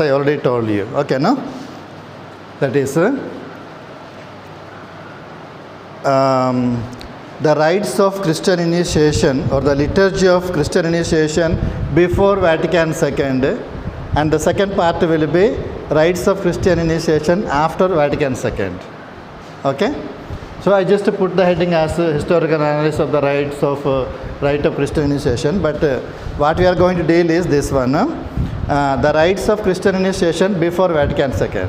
I already told you. Okay, no? That is the rites of Christian initiation or the liturgy of Christian initiation before Vatican II, and the second part will be rites of Christian initiation after Vatican II. Okay? So I just put the heading as historical analysis of the rites of rite of Christian initiation, but what we are going to deal is this one, the rites of Christian initiation before Vatican II.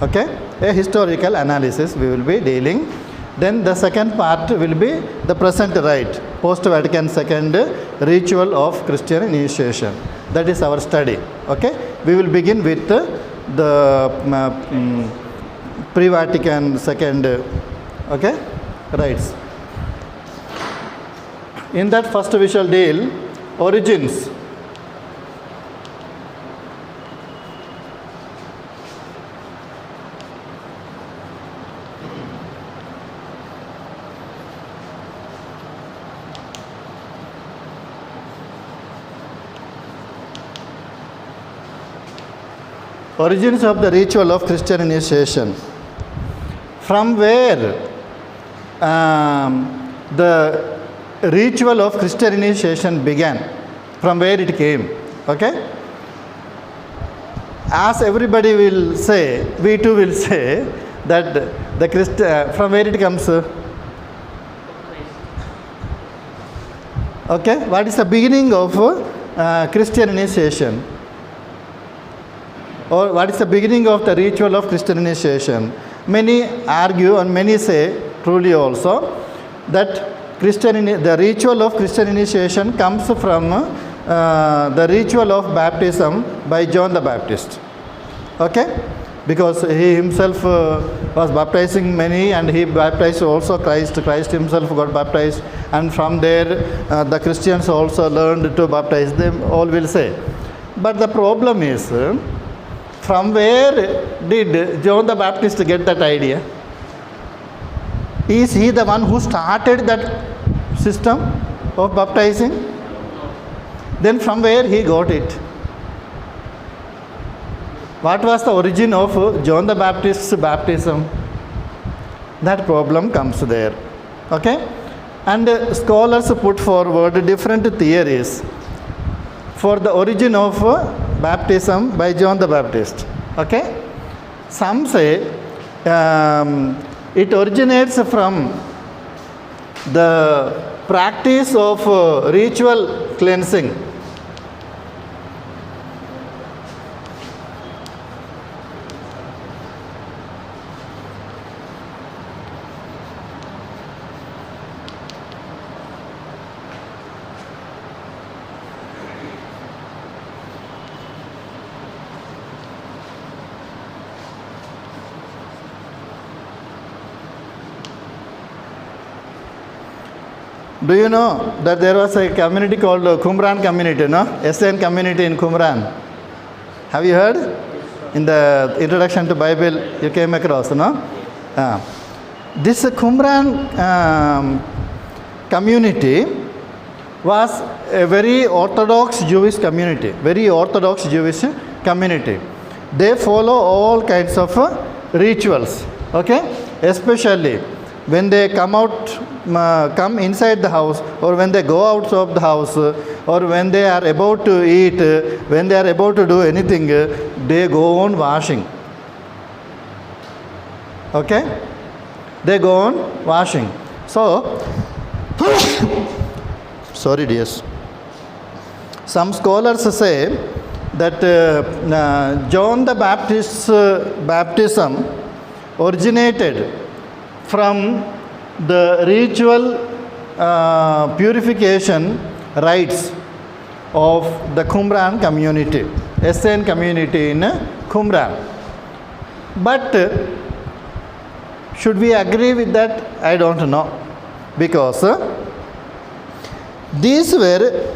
Okay? A historical analysis we will be dealing. Then the second part will be the present rite, post-Vatican II ritual of Christian initiation. That is our study. Okay? We will begin with the pre-Vatican II, okay, rites. In that first we shall deal origins. Origins of the ritual of Christian initiation. From where the ritual of Christian initiation began, from where it came. Okay? As everybody will say, we too will say that the from where it comes. Okay? What is the beginning of Christian initiation? Or what is the beginning of the ritual of Christian initiation? Many argue and many say, truly also, that the ritual of Christian initiation comes from the ritual of baptism by John the Baptist. Okay? Because he himself was baptizing many, and he baptized also Christ. Christ himself got baptized, and from there the Christians also learned to baptize them, all will say. But the problem is, from where did John the Baptist get that idea? Is he the one who started that system of baptizing? Then from where he got it? What was the origin of John the Baptist's baptism? That problem comes there. Okay? And scholars put forward different theories for the origin of baptism by John the Baptist. Okay? Some say it originates from the practice of ritual cleansing. Do you know that there was a community called Qumran community, no? SN community in Qumran. Have you heard? In the introduction to Bible, you came across, no? This Qumran community was a very orthodox Jewish community. Very orthodox Jewish community. They follow all kinds of rituals, okay? Especially when they come inside the house, or when they go out of the house, or when they are about to eat, when they are about to do anything, they go on washing. Okay? They go on washing. So, sorry dears. Some scholars say that John the Baptist's baptism originated from the ritual purification rites of the Qumran community, SN community in Qumran. But should we agree with that? I don't know. Because these were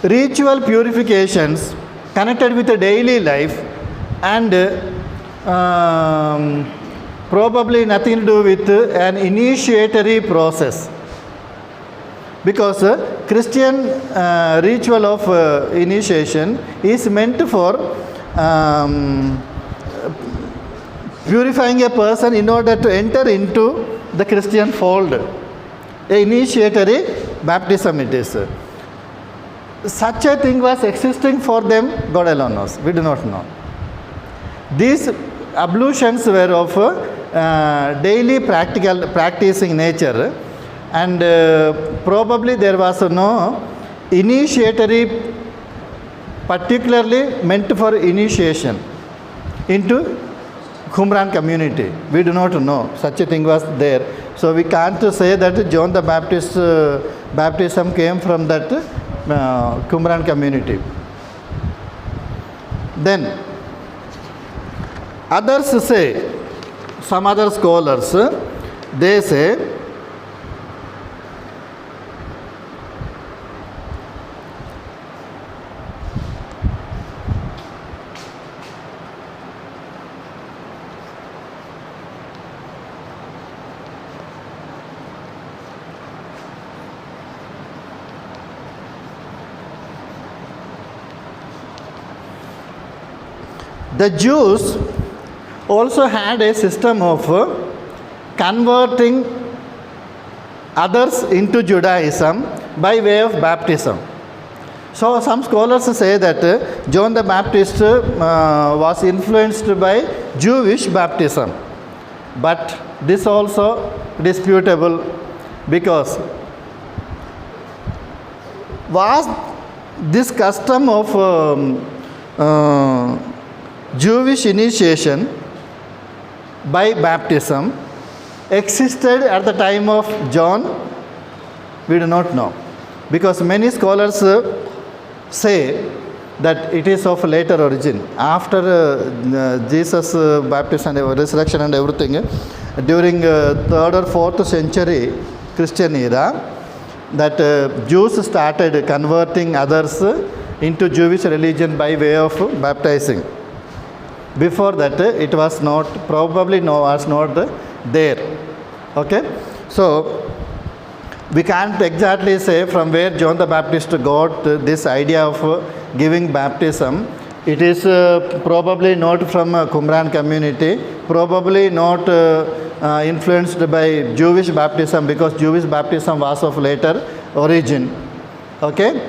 ritual purifications connected with the daily life, and probably nothing to do with an initiatory process. Because Christian ritual of initiation is meant for purifying a person in order to enter into the Christian fold. A initiatory baptism it is. Such a thing was existing for them, God alone knows. We do not know. These ablutions were of daily practical practicing nature, and probably there was no initiatory particularly meant for initiation into Qumran community. We do not know such a thing was there. So we can't say that John the Baptist baptism came from that Qumran community. Then others say, some other scholars, they say the Jews also had a system of converting others into Judaism by way of baptism. So some scholars say that John the Baptist was influenced by Jewish baptism. But this also disputable, because was this custom of Jewish initiation by baptism existed at the time of John? We do not know, because many scholars say that it is of later origin. After Jesus' baptism and resurrection and everything, during 3rd or 4th century Christian era, that Jews started converting others into Jewish religion by way of baptizing. Before that, it was not, probably was not there. Okay? So, we can't exactly say from where John the Baptist got this idea of giving baptism. It is probably not from Qumran community, probably not influenced by Jewish baptism, because Jewish baptism was of later origin. Okay?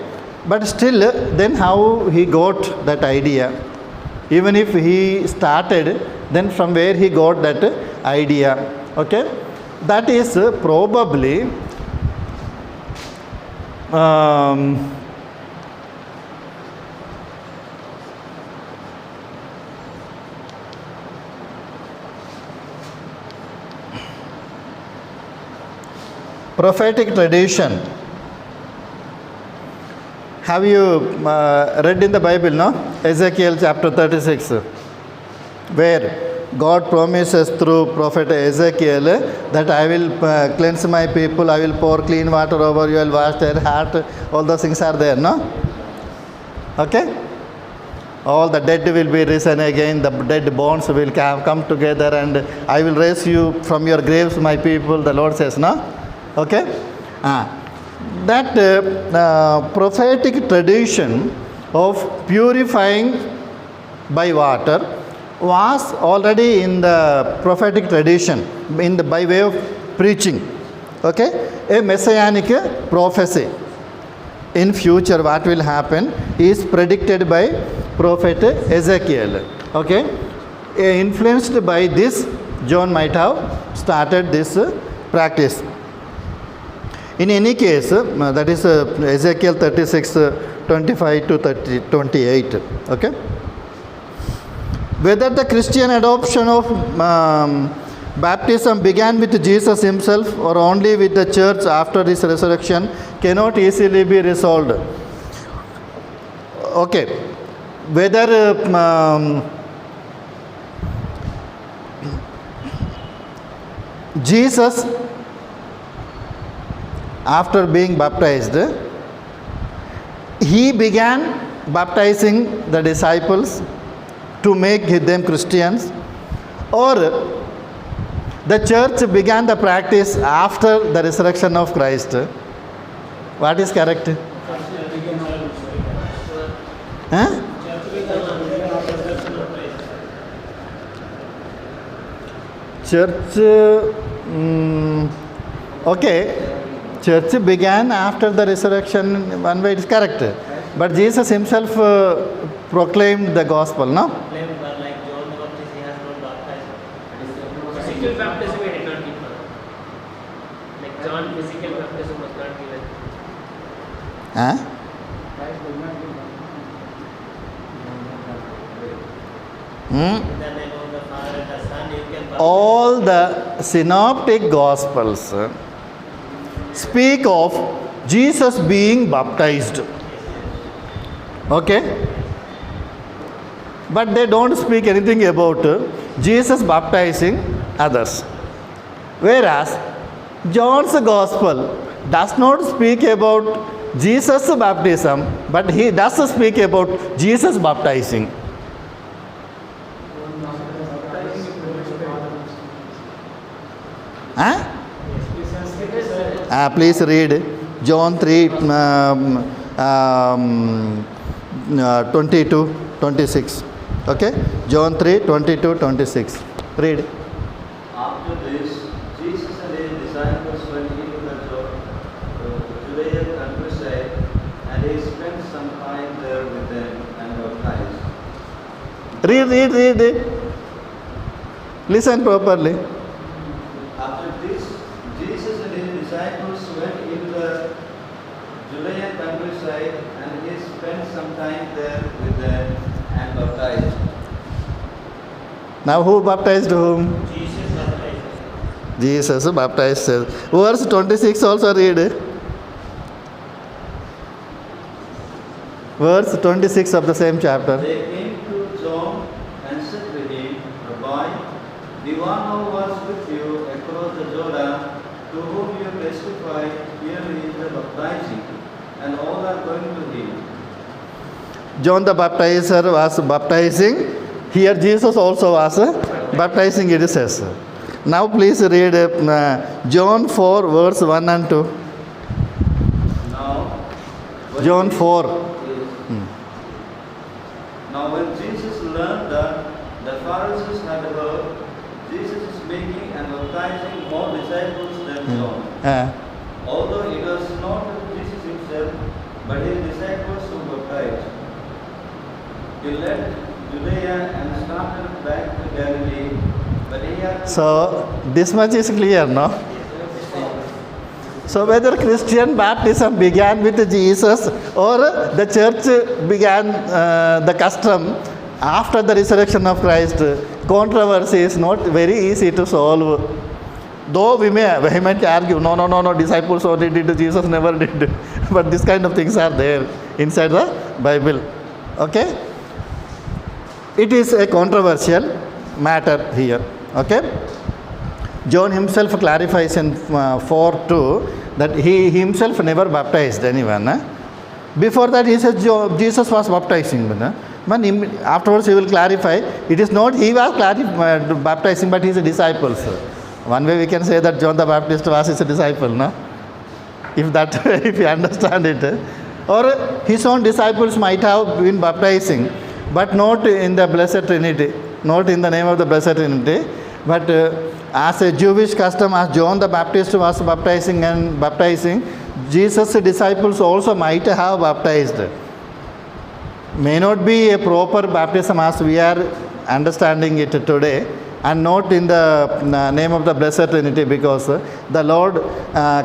But still, then how he got that idea? Even if he started, then from where he got that idea? Okay? That is probably prophetic tradition. Have you read in the Bible, no? Ezekiel chapter 36, where God promises through prophet Ezekiel that I will cleanse my people, I will pour clean water over you, I will wash their heart. All those things are there, no? Okay? All the dead will be risen again, the dead bones will come together, and I will raise you from your graves, my people, the Lord says, no? Okay? That prophetic tradition of purifying by water was already in the prophetic tradition, by way of preaching. Okay? A messianic prophecy. In future what will happen is predicted by prophet Ezekiel. Okay? Influenced by this, John might have started this practice. In any case, that is Ezekiel 36, 25 to 28. Okay? Whether the Christian adoption of baptism began with Jesus himself or only with the church after his resurrection cannot easily be resolved. Okay. Whether Jesus, after being baptized, he began baptizing the disciples to make them Christians, or the church began the practice after the resurrection of Christ. What is correct? Huh? Church, okay, church began after the resurrection, one way it is correct. But Jesus himself proclaimed the gospel, no? Proclaimed, but like John the Baptist, he has not baptized. Physical baptism he did not give. Like John, physical baptism was not given. Huh? In the name of the Father and the Son, you can baptize. All the synoptic gospels speak of Jesus being baptized. Okay? But they don't speak anything about Jesus baptizing others. Whereas John's gospel does not speak about Jesus' baptism, but he does speak about Jesus baptizing. Huh? Please read John 3, 22, 26. Okay? John 3, 22, 26. Read. After this, Jesus and his disciples went into the Judean countryside, and he spent some time there with them and baptized. Read. Listen properly. After this, Jesus and his disciples went into the Judean countryside, and he spent some time there with them and baptized. Now who baptized whom? Jesus baptized. Jesus baptized. Verse 26 also read. Verse 26 of the same chapter. They came to John and said to him, Rabbi, the one who was with you across the Jordan, to whom you testified, here is the baptizing, and all are going to him. John the Baptizer was baptizing. Here Jesus also was baptizing, it says. Now please read John 4 verse 1 and 2. Now, when John Jesus- 4. Yes. Now when Jesus learned that the Pharisees had heard Jesus is making and baptizing more disciples than John, although it was not Jesus himself, but his disciples who baptized, he left Judea and started back to Galilee, but he had to So this much is clear, no? So whether Christian baptism began with Jesus or the church began the custom after the resurrection of Christ, controversy is not very easy to solve. Though we may vehemently argue, no, disciples only did, Jesus never did. But this kind of things are there inside the Bible. Okay? It is a controversial matter here. Okay? John himself clarifies in 4:2 that he himself never baptized anyone. Before that he says Jesus was baptizing. But afterwards he will clarify, it is not he was baptizing, but his disciples. One way we can say that John the Baptist was his disciple, no? If you understand it. Or his own disciples might have been baptizing, but not in the Blessed Trinity, not in the name of the Blessed Trinity, but as a Jewish custom, as John the Baptist was baptizing, Jesus' disciples also might have baptized. May not be a proper baptism as we are understanding it today, and not in the name of the Blessed Trinity, because the Lord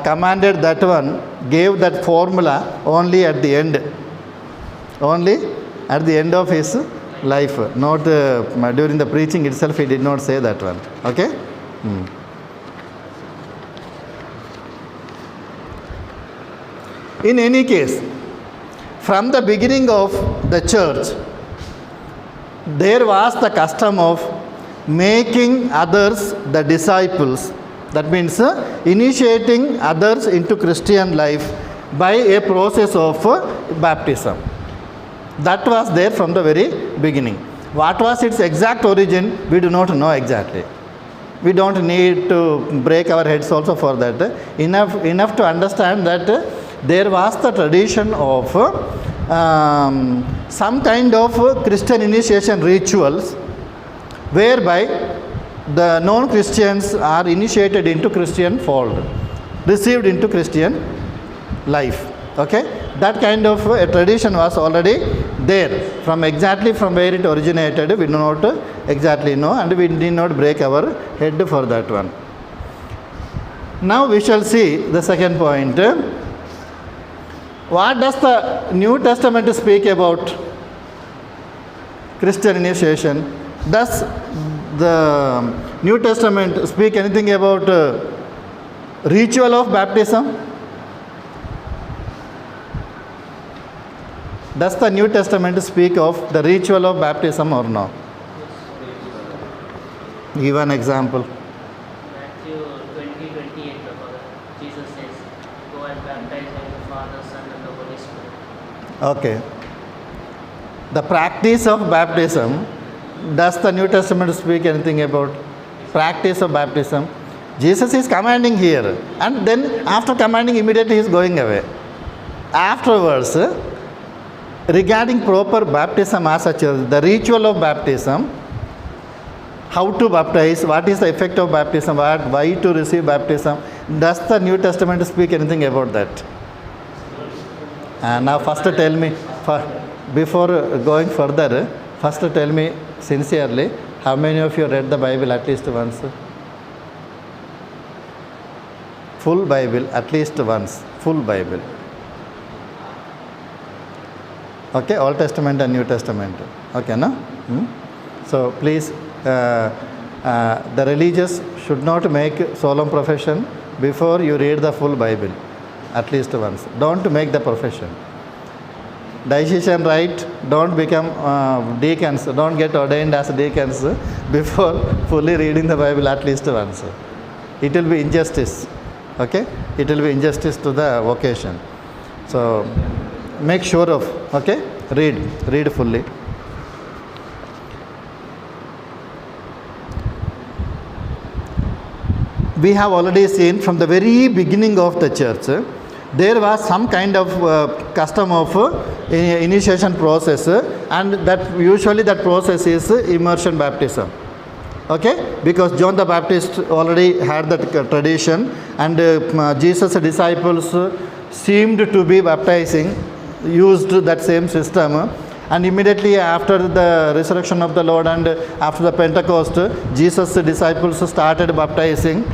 commanded that one, gave that formula only at the end. Only at the end of his life, not during the preaching itself he did not say that one. Okay? In any case, from the beginning of the church, there was the custom of making others the disciples. That means initiating others into Christian life by a process of baptism. That was there from the very beginning. What was its exact origin, we do not know exactly. We don't need to break our heads also for that. Enough to understand that there was the tradition of some kind of Christian initiation rituals, whereby the non-Christians are initiated into Christian fold, received into Christian life. Okay, that kind of a tradition was already there. From exactly from where it originated, we do not exactly know, and we did not break our head for that one. Now we shall see the second point. What does the New Testament speak about Christian initiation? Does the New Testament speak anything about ritual of baptism? Does the New Testament speak of the ritual of baptism or no? Give an example. Matthew 20:28, Jesus says, "Go and baptize in the Father, Son, and the Holy Spirit." Okay. The practice of baptism, does the New Testament speak anything about practice of baptism? Jesus is commanding here, and then after commanding, immediately he is going away. Afterwards, regarding proper baptism as such, the ritual of baptism, how to baptize, what is the effect of baptism, why to receive baptism, does the New Testament speak anything about that? Now first tell me, before going further, first tell me sincerely, how many of you read the Bible at least once? Full Bible, at least once, full Bible. Okay, Old Testament and New Testament. Okay, no? So please, the religious should not make solemn profession before you read the full Bible, at least once. Don't make the profession. Decision right, don't become deacons, don't get ordained as deacons before fully reading the Bible at least once. It will be injustice. Okay, it will be injustice to the vocation. So make sure of, okay, read fully. We have already seen from the very beginning of the church, there was some kind of custom of initiation process, and that usually that process is immersion baptism. Okay, because John the Baptist already had that tradition, and Jesus' disciples seemed to be baptizing, used that same system, and immediately after the resurrection of the Lord and after the Pentecost, Jesus' disciples started baptizing.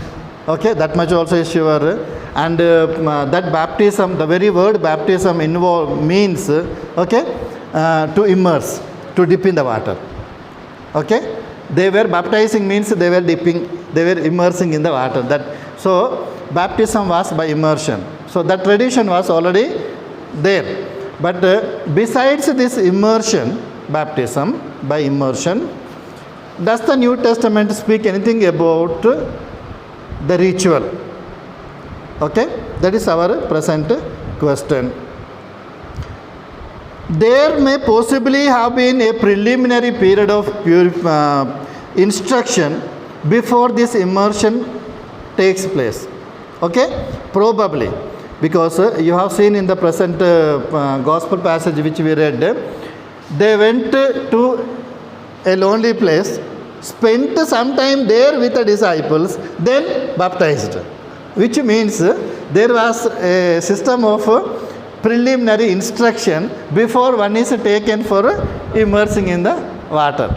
Okay, that much also is sure. And that baptism, the very word baptism means, okay, to immerse, to dip in the water. Okay, they were baptizing means they were dipping, they were immersing in the water. So baptism was by immersion. So that tradition was already there. But besides this immersion, baptism by immersion, does the New Testament speak anything about the ritual? Okay, that is our present question. There may possibly have been a preliminary period of instruction before this immersion takes place. Okay, probably. Because you have seen in the present gospel passage which we read, they went to a lonely place, spent some time there with the disciples, then baptized. Which means there was a system of preliminary instruction before one is taken for immersing in the water.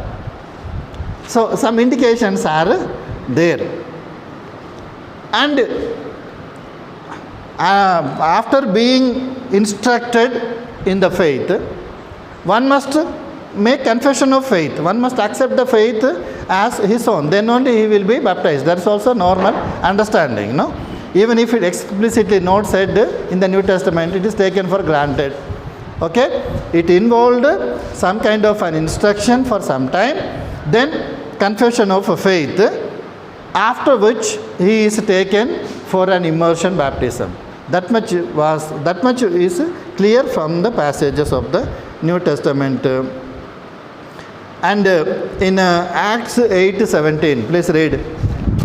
So some indications are there. And after being instructed in the faith, one must make confession of faith. One must accept the faith as his own. Then only he will be baptized. That is also normal understanding, no? Even if it explicitly not said in the New Testament, it is taken for granted. Okay? It involved some kind of an instruction for some time, then confession of faith, after which he is taken for an immersion baptism. That much is clear from the passages of the New Testament. And in Acts 8:17, please read.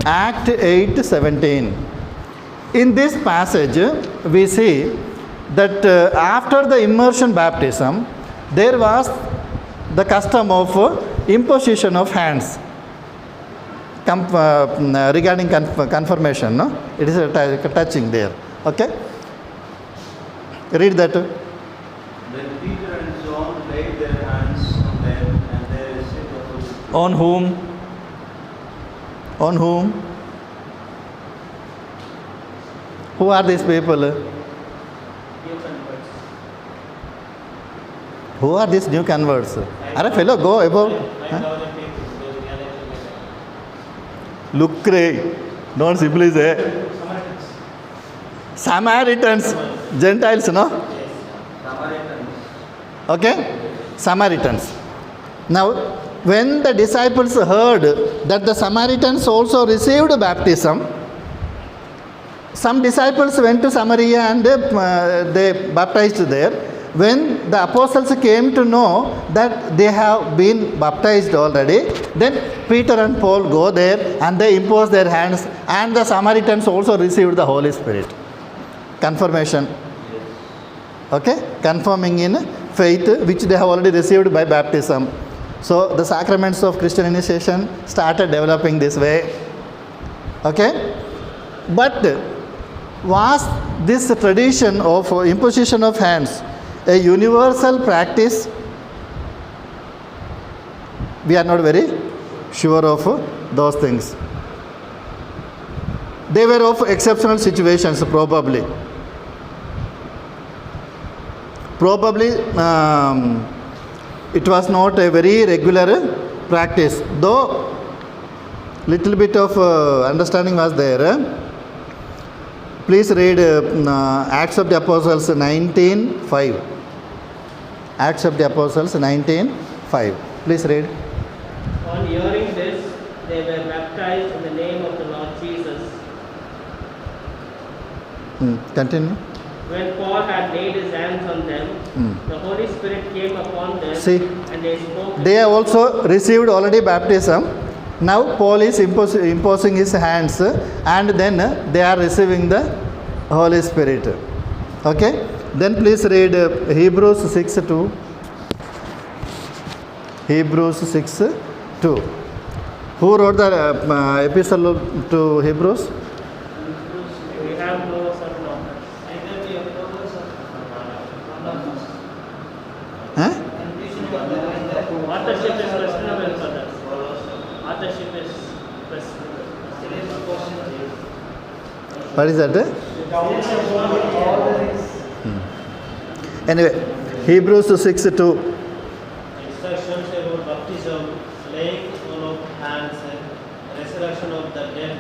Act 8:17. In this passage, we see that after the immersion baptism, there was the custom of imposition of hands. regarding confirmation, no? It is a touching there. Okay? Read that. Then Peter and John laid their hands on them and they received the Holy Spirit. On whom? On whom? Who are these people? New converts. Who are these new converts? Are fellow, go above. 5,000 people. Those realized. Look, don't simply say. Samaritans, Gentiles, no? Samaritans. Okay? Samaritans. Now, when the disciples heard that the Samaritans also received baptism, some disciples went to Samaria and they baptized there. When the apostles came to know that they have been baptized already, then Peter and Paul go there and they impose their hands, and the Samaritans also received the Holy Spirit. Confirmation. Okay? Confirming in faith which they have already received by baptism. So the sacraments of Christian initiation started developing this way. Okay? But was this tradition of imposition of hands a universal practice? We are not very sure of those things. They were of exceptional situations, probably. Probably it was not a very regular practice, though little bit of understanding was there. Please read Acts of the Apostles 19:5. Acts of the Apostles 19:5. Please read. On hearing this, they were baptized in the name of the Lord Jesus. Continue. When Paul had laid his hands on them, the Holy Spirit came upon them, See, and they spoke. they have also received already baptism. Now Paul is imposing his hands, and then they are receiving the Holy Spirit. Okay? Then please read Hebrews 6:2. Hebrews 6:2. Who wrote the epistle to Hebrews? We have no certain author. Huh? Authorship is questionable for us. Authorship is questionable. What is that? Anyway, Hebrews 6:2. Instructions about baptism, laying on of hands, resurrection of the dead,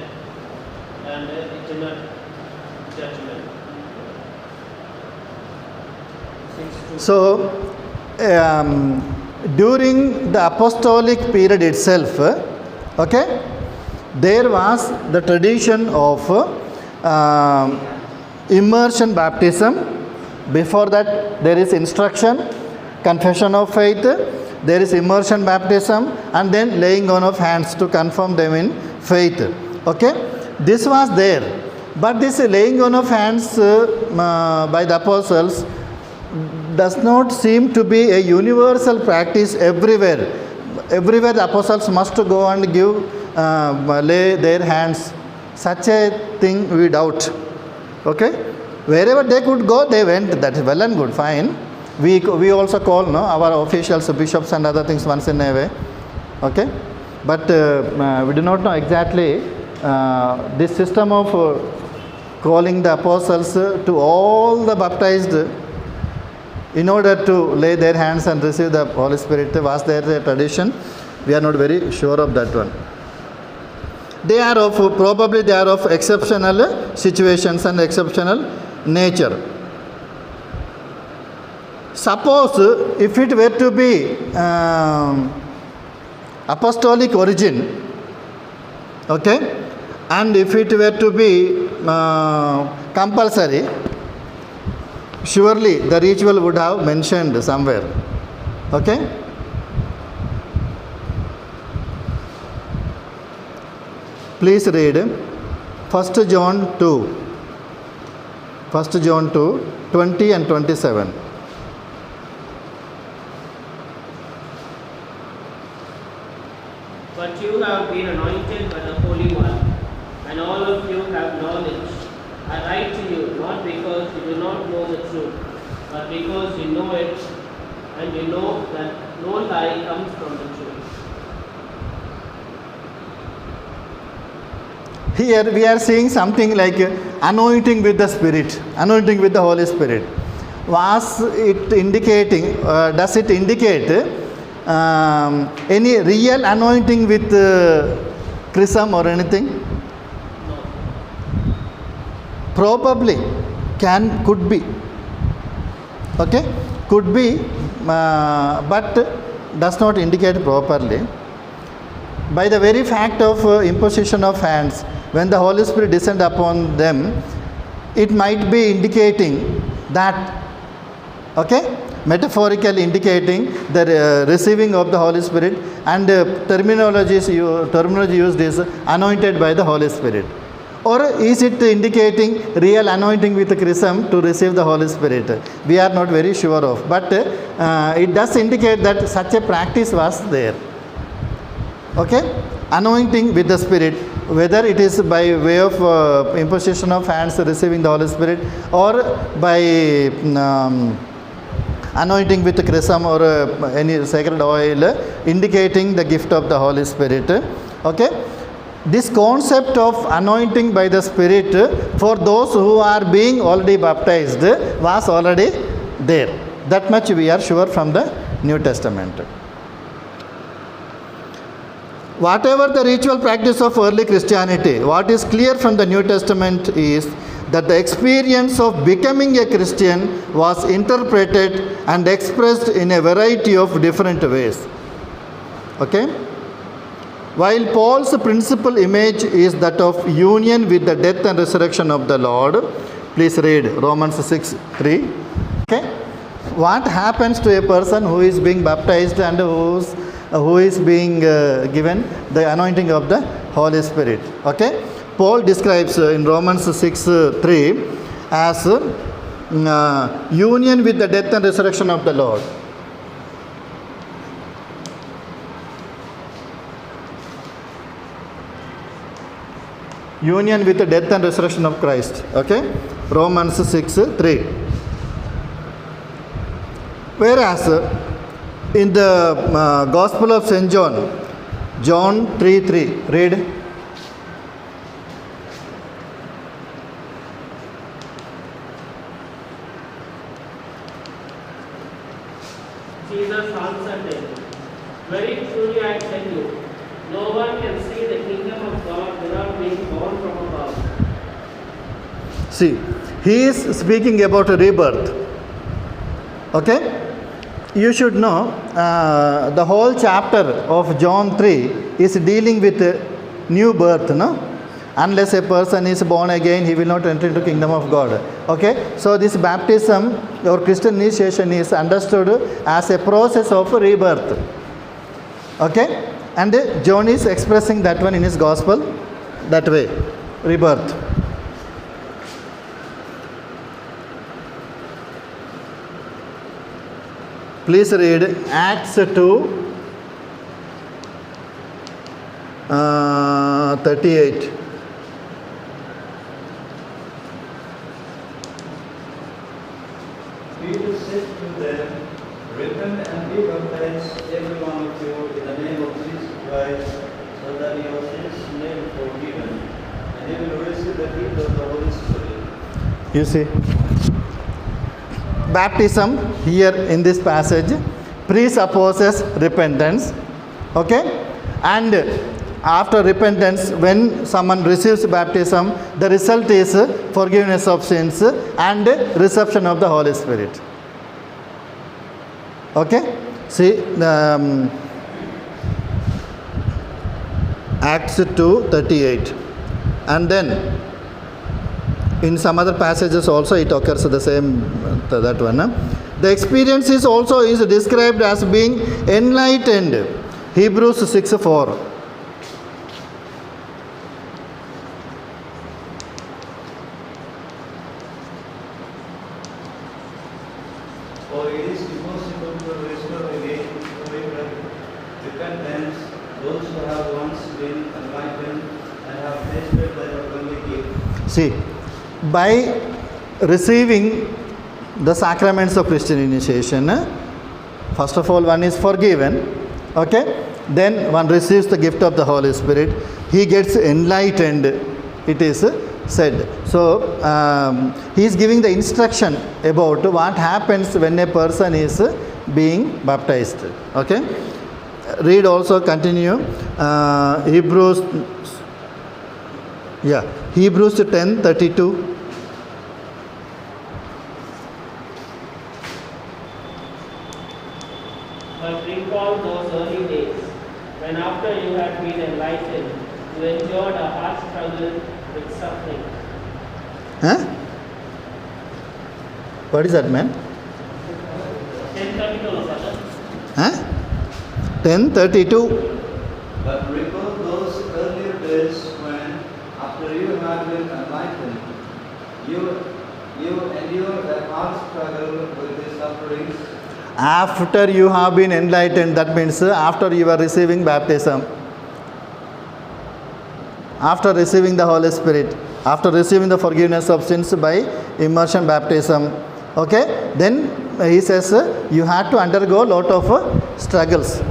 and eternal judgment. 6:2. So, during the apostolic period itself, okay, there was the tradition of immersion baptism. Before that, there is instruction, confession of faith, there is immersion baptism, and then laying on of hands to confirm them in faith. Okay, this was there, but this laying on of hands by the apostles does not seem to be a universal practice everywhere. Everywhere the apostles must go and give, lay their hands. Such a thing we doubt. Okay? Wherever they could go, they went. That is well and good, fine. We also call our officials, bishops and other things once in a way. Okay? But we do not know exactly this system of calling the apostles to all the baptized in order to lay their hands and receive the Holy Spirit. Was there a tradition? We are not very sure of that one. They are of exceptional situations and exceptional nature. Suppose if it were to be apostolic origin, okay, and if it were to be compulsory, surely the ritual would have mentioned somewhere. Okay? Please read 1 John 2. 1 John 2, 20 and 27. But you have been anointed by the Holy One, and all of you have knowledge. I write to you not because you do not know the truth, but because you know it, and you know that no lie comes from the truth. Here we are seeing something like anointing with the Spirit, anointing with the Holy Spirit. Was it indicating, does it indicate any real anointing with chrism or anything? No. Probably, could be. Okay, could be, but does not indicate properly. By the very fact of imposition of hands, when the Holy Spirit descend upon them, it might be indicating that, okay, metaphorically indicating the receiving of the Holy Spirit, and terminology used is anointed by the Holy Spirit. Or is it indicating real anointing with chrism to receive the Holy Spirit? We are not very sure of, but it does indicate that such a practice was there. Okay, anointing with the Spirit, whether it is by way of imposition of hands receiving the Holy Spirit, or by anointing with chrism or any sacred oil indicating the gift of the Holy Spirit. Okay, this concept of anointing by the Spirit for those who are being already baptized was already there. That much we are sure from the New Testament. Whatever the ritual practice of early Christianity, what is clear from the New Testament is that the experience of becoming a Christian was interpreted and expressed in a variety of different ways. Okay? While Paul's principal image is that of union with the death and resurrection of the Lord, please read Romans 6:3. Okay? What happens to a person who is being baptized and who is being given the anointing of the Holy Spirit? Okay? Paul describes in Romans 6:3 as union with the death and resurrection of the Lord. Union with the death and resurrection of Christ. Okay? Romans 6:3. Whereas in the Gospel of St. John, John 3:3, read. Jesus answered them, very truly I tell you, no one can see the kingdom of God without being born from above. See, he is speaking about a rebirth. Okay? You should know the whole chapter of John 3 is dealing with new birth, no? Unless a person is born again, he will not enter into kingdom of God. Okay? So this baptism or Christian initiation is understood as a process of rebirth. Okay? And John is expressing that one in his gospel that way. Rebirth. Please read Acts 2:38. Peter said to them, repent and be baptized, every one of you, in the name of Jesus Christ, so that your sins may be forgiven, and you will receive the gift of the Holy Spirit. You see, baptism here in this passage presupposes repentance. Okay? And after repentance, when someone receives baptism, the result is forgiveness of sins and reception of the Holy Spirit. Okay? See, Acts 2:38. And then in some other passages also it occurs the same, that one. The experience is also described as being enlightened. Hebrews 6:4. For it is impossible to restore again to repentance those who have once been enlightened and have tasted the heavenly gift. See, by receiving the sacraments of Christian initiation, first of all, one is forgiven, okay? Then one receives the gift of the Holy Spirit. He gets enlightened, it is said. So, he is giving the instruction about what happens when a person is being baptized, okay? Read also, continue. Hebrews 10:32. But recall those early days, when after you had been enlightened, you endured a hard struggle with suffering. Huh? What is that, man? 10:32, brother. Huh? 10:32. But recall those earlier days when, after you had been enlightened, you endured a hard struggle with the sufferings. After you have been enlightened, that means after you are receiving baptism, after receiving the Holy Spirit, after receiving the forgiveness of sins by immersion baptism, okay, then he says you had to undergo a lot of struggles.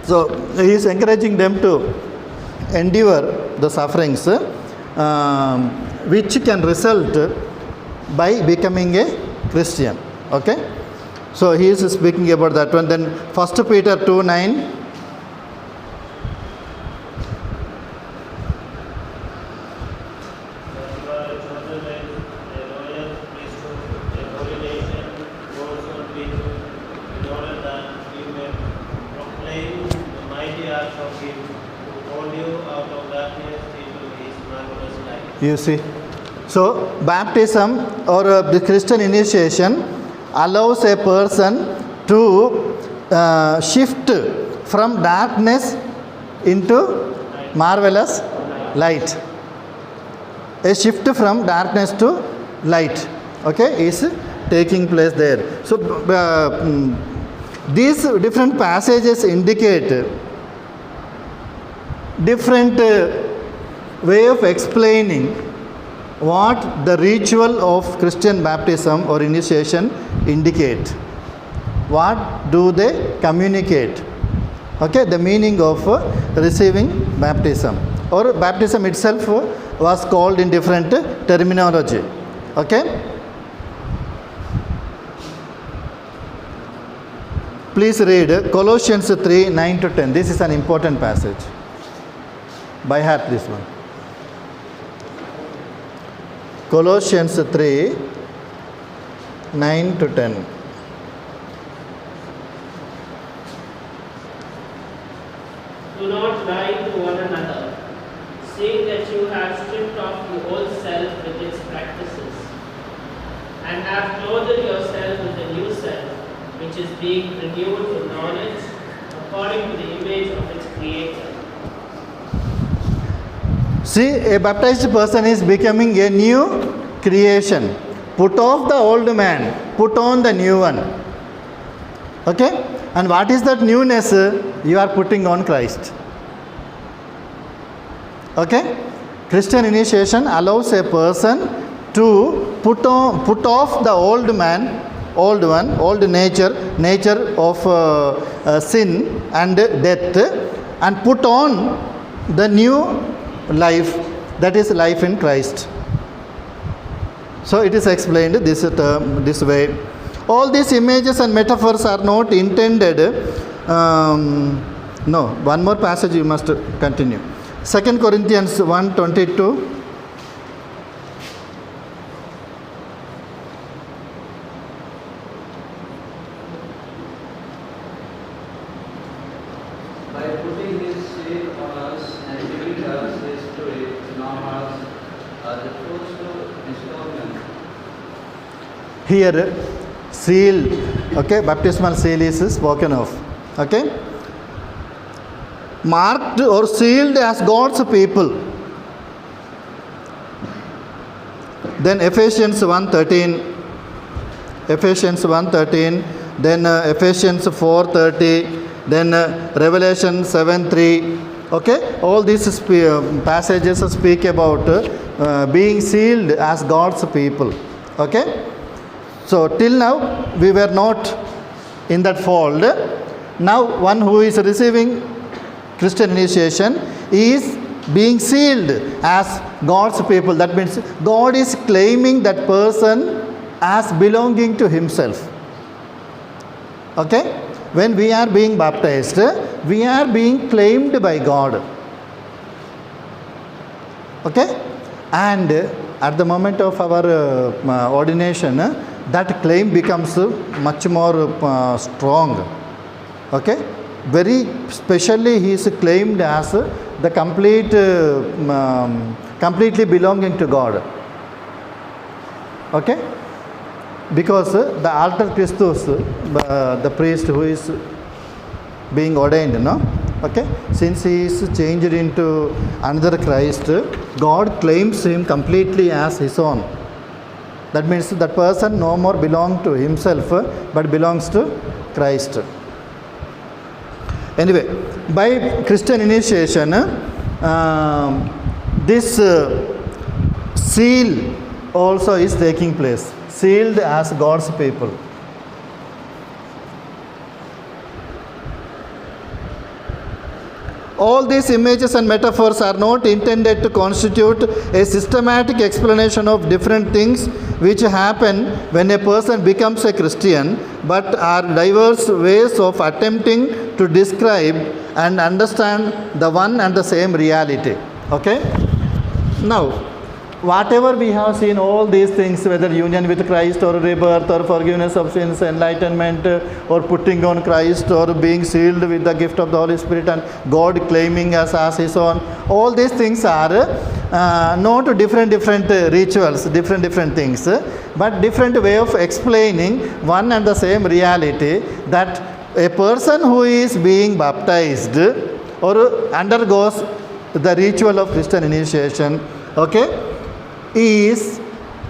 So he is encouraging them to endure the sufferings which can result by becoming a Christian, okay. So he is speaking about that one. Then 1 Peter 2:9. You see, so baptism or the Christian initiation allows a person to shift from darkness into marvelous light. A shift from darkness to light, okay, is taking place there. So these different passages indicate different way of explaining what the ritual of Christian baptism or initiation indicate. What do they communicate? Okay, the meaning of receiving baptism, or baptism itself was called in different terminology. Okay, please read Colossians 3:9-10. This is an important passage. By heart, this one. Colossians 3:9-10. Do not lie to one another, seeing that you have stripped off the old self with its practices, and have clothed yourself with the new self, which is being renewed in knowledge according to the image of its Creator. See, a baptized person is becoming a new creation. Put off the old man, put on the new one. Okay? And what is that newness? You are putting on Christ. Okay? Christian initiation allows a person to put off the old man, old one, old nature of sin and death, and put on the new life, that is life in Christ. So it is explained this way. All these images and metaphors are not intended. No, one more passage you must continue. 2 Corinthians 1:22. By putting his seal on us and giving us his spirit in our hearts as a first installment. Here, seal, okay, baptismal seal is spoken of. Okay? Marked or sealed as God's people. Then Ephesians 1:13, then Ephesians 4:30, then Revelation 7:3, Okay, all these passages speak about being sealed as God's people. Okay, so till now we were not in that fold. Now one who is receiving Christian initiation is being sealed as God's people. That means God is claiming that person as belonging to himself. Okay, when we are being baptized, we are being claimed by God. Okay, and at the moment of our ordination, that claim becomes much more strong. Okay, very specially he is claimed as the completely belonging to God. Okay, because the altar Christus, the priest who is being ordained, no? Okay, since he is changed into another Christ, God claims him completely as his own. That means that person no more belongs to himself but belongs to Christ. Anyway, by Christian initiation, this seal also is taking place, sealed as God's people. All these images and metaphors are not intended to constitute a systematic explanation of different things which happen when a person becomes a Christian, but are diverse ways of attempting to describe and understand the one and the same reality. Okay? Now, whatever we have seen, all these things, whether union with Christ or rebirth or forgiveness of sins, enlightenment or putting on Christ or being sealed with the gift of the Holy Spirit and God claiming us as his own, all these things are not different rituals, different things, but different way of explaining one and the same reality, that a person who is being baptized or undergoes the ritual of Christian initiation, okay, is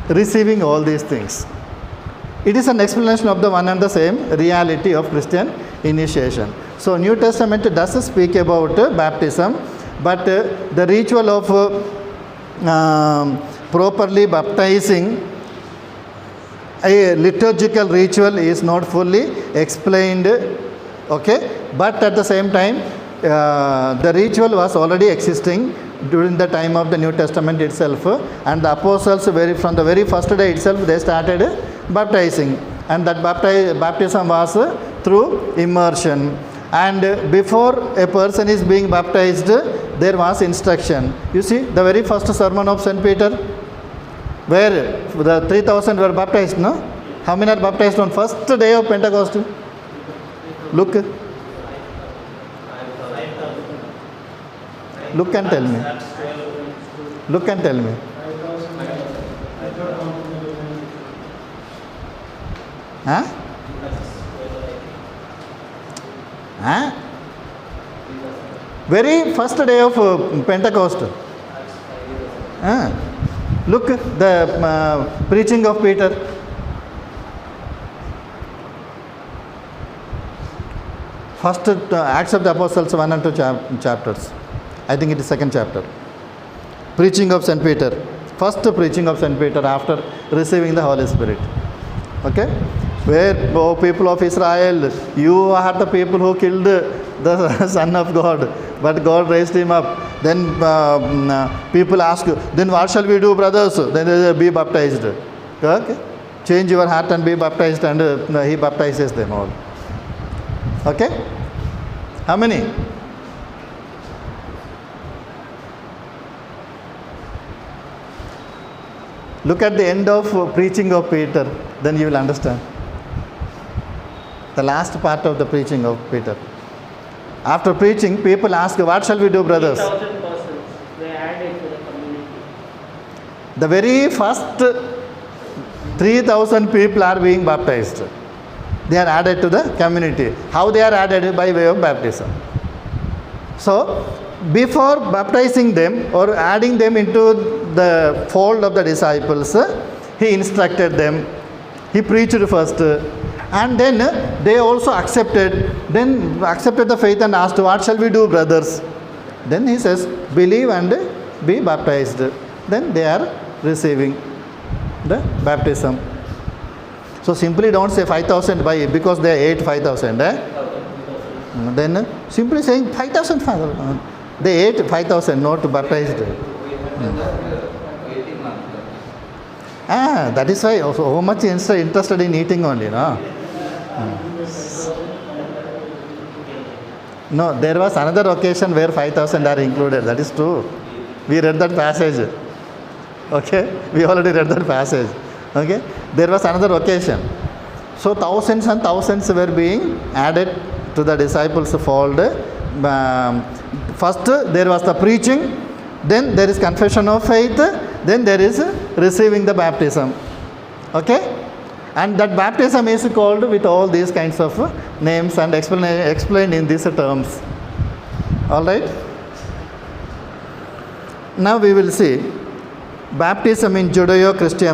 receiving all these things. It is an explanation of the one and the same reality of Christian initiation. So New Testament does speak about baptism, but the ritual of properly baptizing, a liturgical ritual, is not fully explained. Okay, but at the same time the ritual was already existing during the time of the New Testament itself, and the apostles from the very first day itself they started baptizing, and that baptism was through immersion. And before a person is being baptized, there was instruction. You see the very first sermon of St. Peter, where the 3,000 were baptized, no? How many are baptized on first day of Pentecost? Look and tell me. Look and tell me. Huh? Huh? Very first day of Pentecost. Look, the preaching of Peter. First Acts of the Apostles 1 and 2 chapters. I think it is second chapter. Preaching of St. Peter. First preaching of St. Peter after receiving the Holy Spirit. Okay? Where, oh people of Israel, you are the people who killed the Son of God, but God raised him up. Then people ask, then what shall we do, brothers? Then they be baptized. Okay? Change your heart and be baptized, and he baptizes them all. Okay? How many? Look at the end of preaching of Peter, then you will understand. The last part of the preaching of Peter. After preaching, people ask, what shall we do, brothers? 3,000 persons were added to the community. The very first 3,000 people are being baptized. They are added to the community. How they are added? By way of baptism. So, before baptizing them or adding them into the fold of the disciples, he instructed them. He preached first, and then they also accepted the faith and asked, what shall we do, brothers? Then he says, believe and be baptized. Then they are receiving the baptism. So simply don't say 5,000 because they ate 5,000. Then simply saying 5,000 Father. They ate 5,000, not baptized. 18 months. That is why so much interested in eating only, no? No, there was another occasion where 5,000 are included. That is true. We read that passage. Okay? We already read that passage. Okay? There was another occasion. So thousands and thousands were being added to the disciples' fold. First there was the preaching, then there is confession of faith, then there is receiving the baptism. Okay? And that baptism is called with all these kinds of names and explained in these terms. Alright? Now we will see baptism in Judeo-Christian